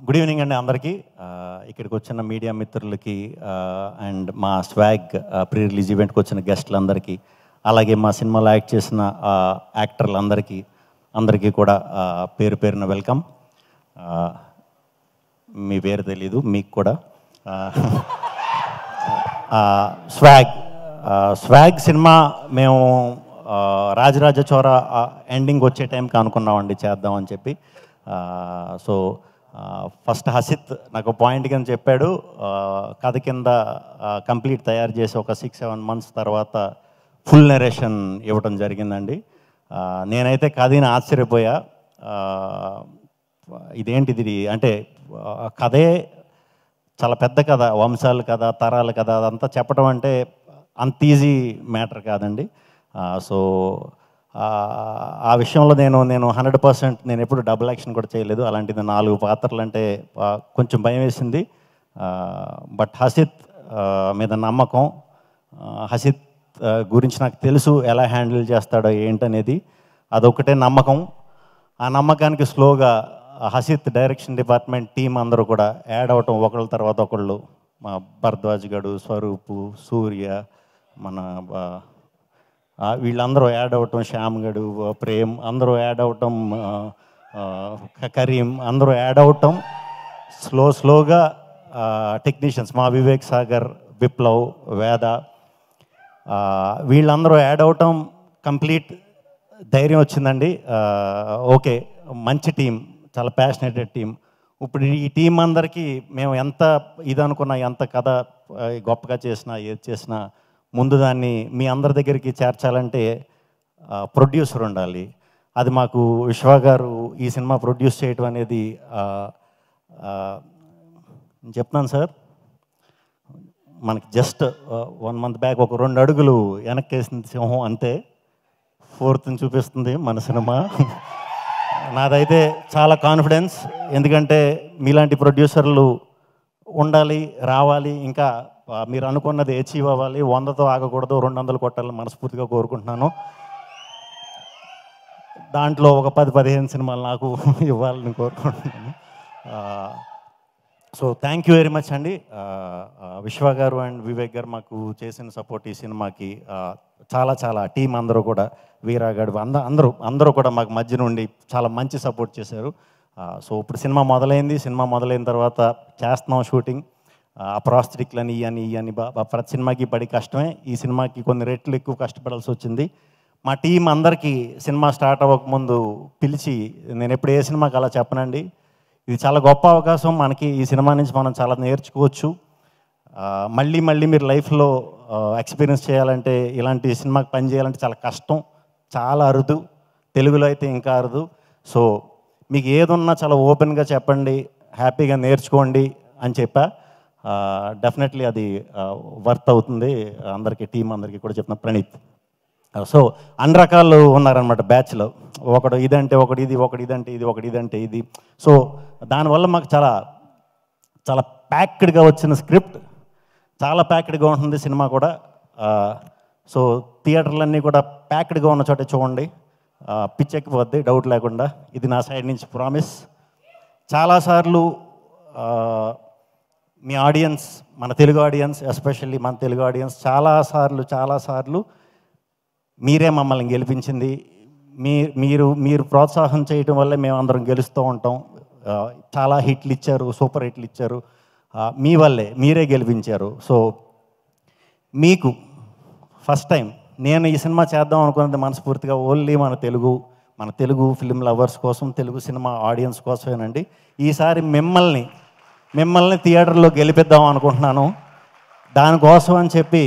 Good evening అండి అందరికీ. ఇక్కడికి వచ్చిన మీడియా మిత్రులకి అండ్ మా స్వాగ్ ప్రీ రిలీజ్ ఈవెంట్కి వచ్చిన గెస్టులందరికీ, అలాగే మా సినిమాలో యాక్ట్ చేసిన అందరికీ కూడా పేరు పేరున వెల్కమ్. మీ పేరు తెలీదు మీకు కూడా. స్వాగ్ సినిమా మేము రాజరాజ చోర ఎండింగ్ వచ్చే టైంకి అనుకున్నామండి చేద్దామని చెప్పి. సో ఫస్ట్ హసిత్ నాకు పాయింట్ కింద చెప్పాడు, కథ కింద కంప్లీట్ తయారు చేసి ఒక 6-7 months తర్వాత ఫుల్ నెరేషన్ ఇవ్వడం జరిగిందండి. నేనైతే కథని ఆశ్చర్యపోయా. ఇదేంటిది అంటే కథే చాలా పెద్ద కథ, వంశాల కథ, తరాల కథ, అదంతా చెప్పడం అంటే అంత ఈజీ మ్యాటర్ కాదండి. సో ఆ విషయంలో నేను 100% నేను ఎప్పుడు డబుల్ యాక్షన్ కూడా చేయలేదు. అలాంటిది 4 పాత్రలు అంటే కొంచెం భయం వేసింది. బట్ హసిత్ మీద నమ్మకం, హసిత్ గురించి నాకు తెలుసు ఎలా హ్యాండిల్ చేస్తాడో ఏంటనేది, అదొకటే నమ్మకం. ఆ నమ్మకానికి స్లోగా హసిత్ డైరెక్షన్ డిపార్ట్మెంట్ టీం అందరూ కూడా యాడ్ అవటం, ఒకళ్ళ తర్వాత ఒకళ్ళు. మా భరద్వాజ్ గడు, స్వరూపు, సూర్య, మన వీళ్ళందరూ యాడ్ అవటం, శ్యామ్ గడు, ప్రేమ్ అందరూ యాడ్ అవటం, కరీం అందరూ యాడ్ అవటం, స్లోగా టెక్నీషియన్స్ మా వివేక్ సాగర్, విప్లవ్, వేద వీళ్ళందరూ యాడ్ అవటం, కంప్లీట్ ధైర్యం వచ్చిందండి. ఓకే, మంచి టీం, చాలా ప్యాషనేటెడ్ టీం. ఇప్పుడు ఈ టీం అందరికీ మేము ఎంత ఇది అనుకున్నా, ఎంత కథ గొప్పగా చేసినా, ఏది చేసినా ముందు దాన్ని మీ అందరి దగ్గరికి చేర్చాలంటే ప్రొడ్యూసర్ ఉండాలి. అది మాకు విశ్వ గారు ఈ సినిమా ప్రొడ్యూస్ చేయటం అనేది నేను చెప్తున్నాను సార్, మనకి జస్ట్ 1 month బ్యాక్ ఒక 2 అడుగులు వెనక్కేసింది సింహం, అంతే 4th చూపిస్తుంది మన సినిమా. నాదైతే చాలా కాన్ఫిడెన్స్, ఎందుకంటే మీలాంటి ప్రొడ్యూసర్లు ఉండాలి, రావాలి, ఇంకా మీరు అనుకున్నది అచీవ్ అవ్వాలి. 100తో ఆగకూడదు, 200 కొట్టాలని మనస్ఫూర్తిగా కోరుకుంటున్నాను. దాంట్లో ఒక 10-15 సినిమాలు నాకు ఇవ్వాలని కోరుకుంటున్నాను. So thank you very much అండి. విశ్వ గారు అండ్ వివేక్ గారు మాకు చేసిన సపోర్ట్ ఈ సినిమాకి చాలా టీం అందరూ కూడా, వీరాగాడు అందరూ కూడా మాకు మధ్య నుండి చాలా మంచి సపోర్ట్ చేశారు. సో ఇప్పుడు సినిమా మొదలైంది. సినిమా మొదలైన తర్వాత చేస్తున్నాం షూటింగ్. ఆ ప్రాస్థెటిక్లని ఇవన్నీ ప్రతి సినిమాకి పడి కష్టమే. ఈ సినిమాకి కొన్ని రెట్లు ఎక్కువ కష్టపడాల్సి వచ్చింది. మా టీం అందరికీ సినిమా స్టార్ట్ అవ్వకముందు పిలిచి, నేను ఎప్పుడు ఏ సినిమాకి అలా చెప్పనండి, ఇది చాలా గొప్ప అవకాశం మనకి, ఈ సినిమా నుంచి మనం చాలా నేర్చుకోవచ్చు. మళ్ళీ మీరు లైఫ్లో ఎక్స్పీరియన్స్ చేయాలంటే, ఇలాంటి సినిమాకి పని చేయాలంటే చాలా కష్టం, చాలా అరుదు, తెలుగులో అయితే ఇంకా అరుదు. సో మీకు ఏదున్నా చాలా ఓపెన్గా చెప్పండి, హ్యాపీగా నేర్చుకోండి అని చెప్పా. డెఫినెట్లీ అది వర్త్ అవుతుంది అందరికీ, టీం అందరికీ కూడా చెప్తున్నా. ప్రణీత్. సో అన్ని రకాలు ఉన్నారనమాట బ్యాచ్లో, ఒకడు ఇదంటే ఒకటి ఇది, ఒకటి ఇదంటే ఇది, ఒకటి ఇదంటే ఇది. సో దానివల్ల మాకు చాలా ప్యాక్డ్గా వచ్చిన స్క్రిప్ట్, చాలా ప్యాక్డ్గా ఉంటుంది సినిమా కూడా. సో థియేటర్లన్నీ కూడా ప్యాక్డ్గా ఉన్న చోట చూడండి, పిచ్చెక్కిపోద్ది డౌట్ లేకుండా. ఇది నా సైడ్ నుంచి ప్రామిస్. చాలాసార్లు మీ ఆడియన్స్, మన తెలుగు ఆడియన్స్, ఎస్పెషల్లీ మన తెలుగు ఆడియన్స్ చాలాసార్లు మీరే మమ్మల్ని గెలిపించింది. మీరు ప్రోత్సాహం చేయటం వల్లే మేము అందరం గెలుస్తూ ఉంటాం. చాలా హిట్లు ఇచ్చారు, సూపర్ హిట్లు ఇచ్చారు, మీ వల్లే, మీరే గెలిపించారు. సో మీకు ఫస్ట్ టైం నేను ఈ సినిమా చేద్దాం అనుకున్నది మనస్ఫూర్తిగా ఓన్లీ మన తెలుగు ఫిల్మ్ లవర్స్ కోసం, తెలుగు సినిమా ఆడియన్స్ కోసమేనండి. ఈసారి మిమ్మల్ని థియేటర్లో గెలిపిద్దాం అనుకుంటున్నాను. దానికోసం అని చెప్పి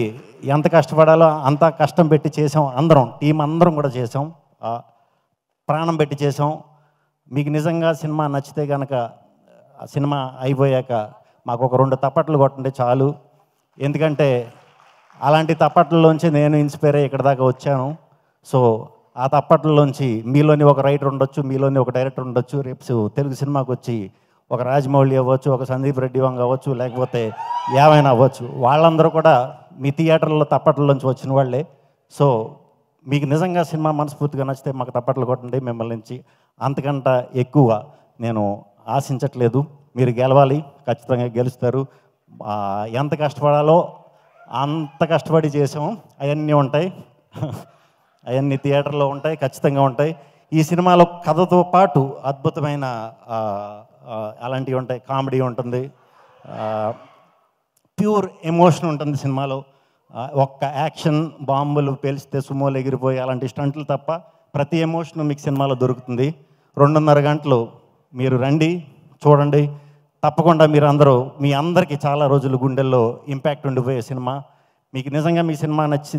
ఎంత కష్టపడాలో అంత కష్టం పెట్టి చేసాం. టీం అందరం కూడా చేసాం, ప్రాణం పెట్టి చేసాం. మీకు నిజంగా సినిమా నచ్చితే కనుక సినిమా అయిపోయాక మాకు ఒక 2 తప్పట్లు కొట్టండి చాలు. ఎందుకంటే అలాంటి తప్పట్లలోంచి నేను ఇన్స్పైర్ అయ్యి ఇక్కడ దాకా వచ్చాను. సో ఆ తప్పట్లలోంచి మీలోని ఒక రైటర్ ఉండొచ్చు, మీలోని ఒక డైరెక్టర్ ఉండొచ్చు. రేపు తెలుగు సినిమాకి వచ్చి ఒక రాజమౌళి అవ్వచ్చు, ఒక సందీప్ రెడ్డి వంగ అవ్వచ్చు, లేకపోతే ఏమైనా అవ్వచ్చు. వాళ్ళందరూ కూడా మీ థియేటర్లో తప్పట్లలోంచి వచ్చిన వాళ్ళే. సో మీకు నిజంగా సినిమా మనస్ఫూర్తిగా నచ్చితే మాకు తప్పట్లు కొట్టండి. మిమ్మల్ని నుంచి అంతకంటే ఎక్కువ నేను ఆశించట్లేదు. మీరు గెలవాలి, ఖచ్చితంగా గెలుస్తారు. ఎంత కష్టపడాలో అంత కష్టపడి చేసాం. అవన్నీ ఉంటాయి, అవన్నీ థియేటర్లో ఉంటాయి, ఖచ్చితంగా ఉంటాయి. ఈ సినిమాలో కథతో పాటు అద్భుతమైన అలాంటివి ఉంటాయి. కామెడీ ఉంటుంది, ప్యూర్ ఎమోషన్ ఉంటుంది సినిమాలో. ఒక్క యాక్షన్ బాంబులు పేలిస్తే సుమోలు ఎగిరిపోయి అలాంటి స్టంట్లు తప్ప ప్రతి ఎమోషన్ మీకు సినిమాలో దొరుకుతుంది. 2.5 గంటలు మీరు రండి, చూడండి. తప్పకుండా మీరు అందరూ, మీ అందరికీ చాలా రోజులు గుండెల్లో ఇంపాక్ట్ ఉండిపోయే సినిమా. మీకు నిజంగా మీ సినిమా నచ్చి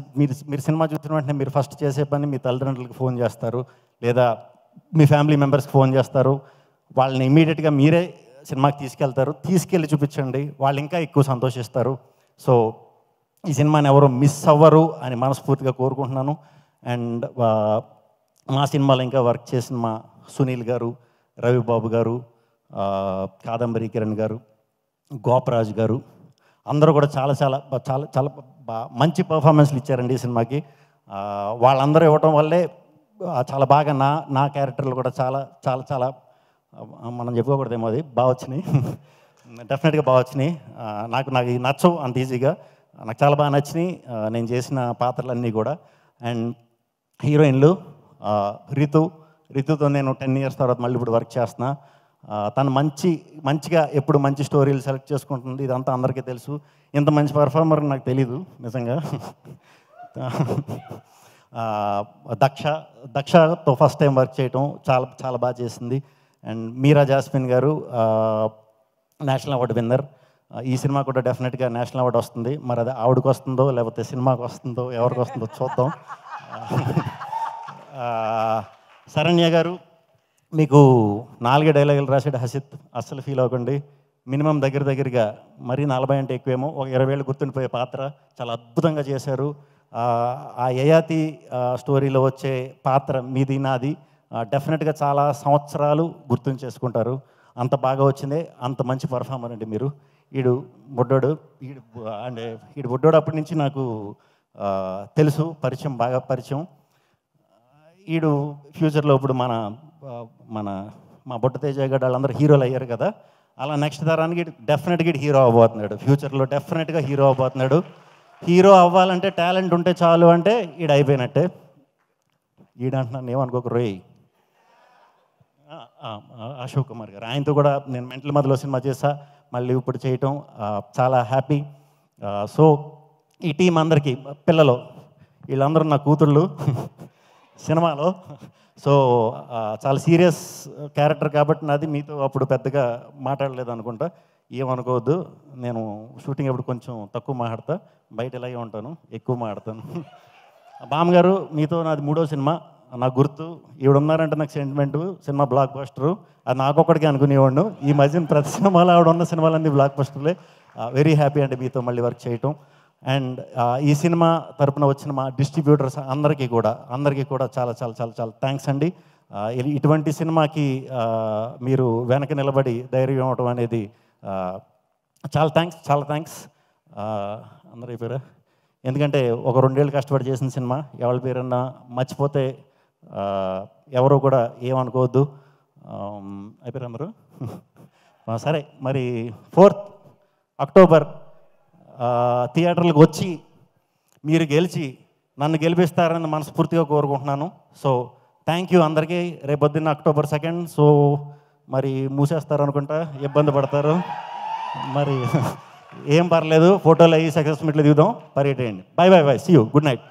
మీరు సినిమా చూసిన వెంటనే మీరు ఫస్ట్ చేసే పని మీ తల్లిదండ్రులకు ఫోన్ చేస్తారు, లేదా మీ ఫ్యామిలీ మెంబర్స్కి ఫోన్ చేస్తారు. వాళ్ళని ఇమీడియట్గా మీరే సినిమాకి తీసుకెళ్ళి చూపించండి, వాళ్ళు ఇంకా ఎక్కువ సంతోషిస్తారు. సో ఈ సినిమాని ఎవరు మిస్ అవ్వరు అని మనస్ఫూర్తిగా కోరుకుంటున్నాను. అండ్ మా సినిమాలో ఇంకా వర్క్ చేసిన మా సునీల్ గారు, రవిబాబు గారు, కాదంబరి కిరణ్ గారు, గోపరాజు గారు అందరూ కూడా చాలా చాలా చాలా చాలా మంచి పర్ఫార్మెన్స్లు ఇచ్చారండి ఈ సినిమాకి. వాళ్ళందరూ ఇవ్వటం వల్లే చాలా బాగా నా క్యారెక్టర్లు కూడా చాలా చాలా చాలా మనం చెప్పుకోకూడదేమో, అది బాగా వచ్చినాయి. డెఫినెట్గా బాగా వచ్చినాయి. నాకు నచ్చవు అంత ఈజీగా, నాకు చాలా బాగా నచ్చినాయి నేను చేసిన పాత్రలన్నీ కూడా. అండ్ హీరోయిన్లు రితుతో నేను 10 years తర్వాత మళ్ళీ ఇప్పుడు వర్క్ చేస్తున్నా. తను మంచిగా ఎప్పుడు మంచి స్టోరీలు సెలెక్ట్ చేసుకుంటుంది, ఇదంతా అందరికీ తెలుసు. ఇంత మంచి పర్ఫార్మర్ నాకు తెలీదు నిజంగా. దక్షతో ఫస్ట్ టైం వర్క్ చేయటం చాలా చాలా బాగా చేసింది. అండ్ మీరా జాస్మిన్ గారు నేషనల్ అవార్డు విన్నర్. ఈ సినిమా కూడా డెఫినెట్గా నేషనల్ అవార్డు వస్తుంది. మరి అది ఆవిడకి వస్తుందో లేకపోతే సినిమాకి వస్తుందో ఎవరికి వస్తుందో చూద్దాం. శరణ్య గారు, మీకు 4 డైలాగులు రాసాడు హసిత్, అస్సలు ఫీల్ అవ్వకండి. మినిమం దగ్గరగా మరీ 40 అంటే ఎక్కువేమో, ఒక 20 ఏళ్ళు గుర్తుండిపోయే పాత్ర చాలా అద్భుతంగా చేశారు. ఆ యయాతి స్టోరీలో వచ్చే పాత్ర మీది నాది డెఫినెట్గా చాలా సంవత్సరాలు గుర్తుంచేసుకుంటారు. అంత బాగా వచ్చిందే, అంత మంచి పర్ఫార్మర్ అండి మీరు. ఈడు బుడ్డోడు అప్పటి నుంచి నాకు తెలుసు, బాగా పరిచయం. ఈడు ఫ్యూచర్లో ఇప్పుడు మా బొట్ట తేజ గారు వాళ్ళందరూ హీరోలు అయ్యారు కదా, అలా నెక్స్ట్ తరానికి డెఫినెట్గా హీరో అవ్వబోతున్నాడు. ఫ్యూచర్లో డెఫినెట్గా హీరో అవ్వబోతున్నాడు. హీరో అవ్వాలంటే టాలెంట్ ఉంటే చాలు అంటే ఈడు అయిపోయినట్టే. ఈడంటున్నాను ఏమనుకోక రోయ్, అశోక్ కుమార్ గారు, ఆయనతో కూడా నేను మెంటల్ మధ్యలో సినిమా చేశా, మళ్ళీ ఇప్పుడు చేయటం చాలా హ్యాపీ. సో ఈ టీం అందరికీ, పిల్లలు వీళ్ళందరూ నా కూతుళ్ళు సినిమాలో. సో చాలా సీరియస్ క్యారెక్టర్ కాబట్టి నాది, మీతో అప్పుడు పెద్దగా మాట్లాడలేదు అనుకుంటా, ఏమనుకోవద్దు. నేను షూటింగ్ అప్పుడు కొంచెం తక్కువ మాట్లాడతా, బయట ఇలాగే ఉంటాను, ఎక్కువ మాట్లాడతాను. బామ్మగారు, మీతో నాది 3వ సినిమా. నాకు గుర్తు ఈవిడున్నారంటే నాకు సెంటిమెంటు. సినిమా బ్లాక్ బస్టరు, అది నాకొక్కడికి అనుకునేవాడు. ఈ మధ్యన ప్రతి సినిమాలో ఆవిడ ఉన్న సినిమాలన్నీ బ్లాక్ బస్టర్లే. వెరీ హ్యాపీ అండి మీతో మళ్ళీ వర్క్ చేయటం. అండ్ ఈ సినిమా తరపున వచ్చిన మా డిస్ట్రిబ్యూటర్స్ అందరికీ కూడా చాలా చాలా చాలా చాలా థ్యాంక్స్ అండి. ఇటువంటి సినిమాకి మీరు వెనక నిలబడి ధైర్యం ఇవ్వటం అనేది చాలా థ్యాంక్స్. అందరూ అయిపోయారా? ఎందుకంటే ఒక 2 ఏళ్ళు కష్టపడి చేసిన సినిమా, ఎవరి పేరన్నా మర్చిపోతే ఎవరు కూడా ఏమనుకోవద్దు. అయిపోయారు అందరూ? సరే, మరి 4th అక్టోబర్ థియేటర్లకు వచ్చి మీరు గెలిచి నన్ను గెలిపిస్తారని మనస్ఫూర్తిగా కోరుకుంటున్నాను. సో థ్యాంక్ యూ అందరికీ. రేపొద్దున్న October 2nd. సో మరి మూసేస్తారు అనుకుంటా, ఇబ్బంది పడతారు, మరి ఏం పర్లేదు, ఫోటోలు అయ్యి సక్సెస్ మీట్లు దిగుదాం, పర్యటేయండి. Bye see you, good night.